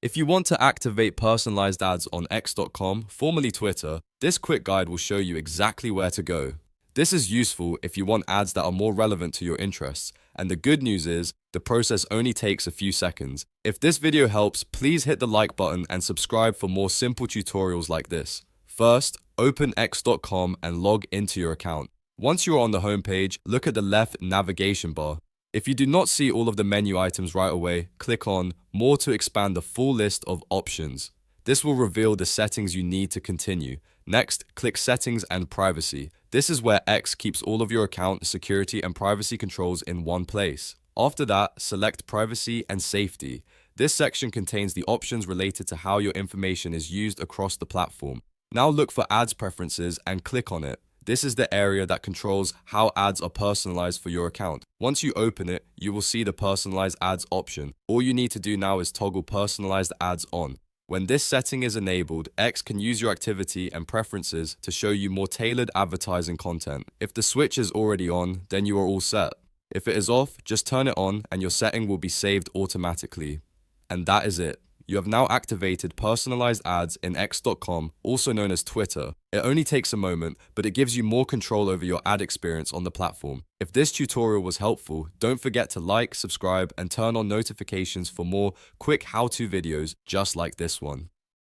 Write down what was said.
If you want to activate personalized ads on X.com, formerly Twitter, this quick guide will show you exactly where to go. This is useful if you want ads that are more relevant to your interests, and the good news is, the process only takes a few seconds. If this video helps, please hit the like button and subscribe for more simple tutorials like this. First, open X.com and log into your account. Once you are on the homepage, look at the left navigation bar. If you do not see all of the menu items right away, click on More to expand the full list of options. This will reveal the settings you need to continue. Next, click Settings and Privacy. This is where X keeps all of your account security and privacy controls in one place. After that, select Privacy and Safety. This section contains the options related to how your information is used across the platform. Now look for Ads Preferences and click on it. This is the area that controls how ads are personalized for your account. Once you open it, you will see the Personalized Ads option. All you need to do now is toggle Personalized Ads on. When this setting is enabled, X can use your activity and preferences to show you more tailored advertising content. If the switch is already on, then you are all set. If it is off, just turn it on and your setting will be saved automatically. And that is it. You have now activated personalized ads in X.com, also known as Twitter. It only takes a moment, but it gives you more control over your ad experience on the platform. If this tutorial was helpful, don't forget to like, subscribe, and turn on notifications for more quick how-to videos just like this one.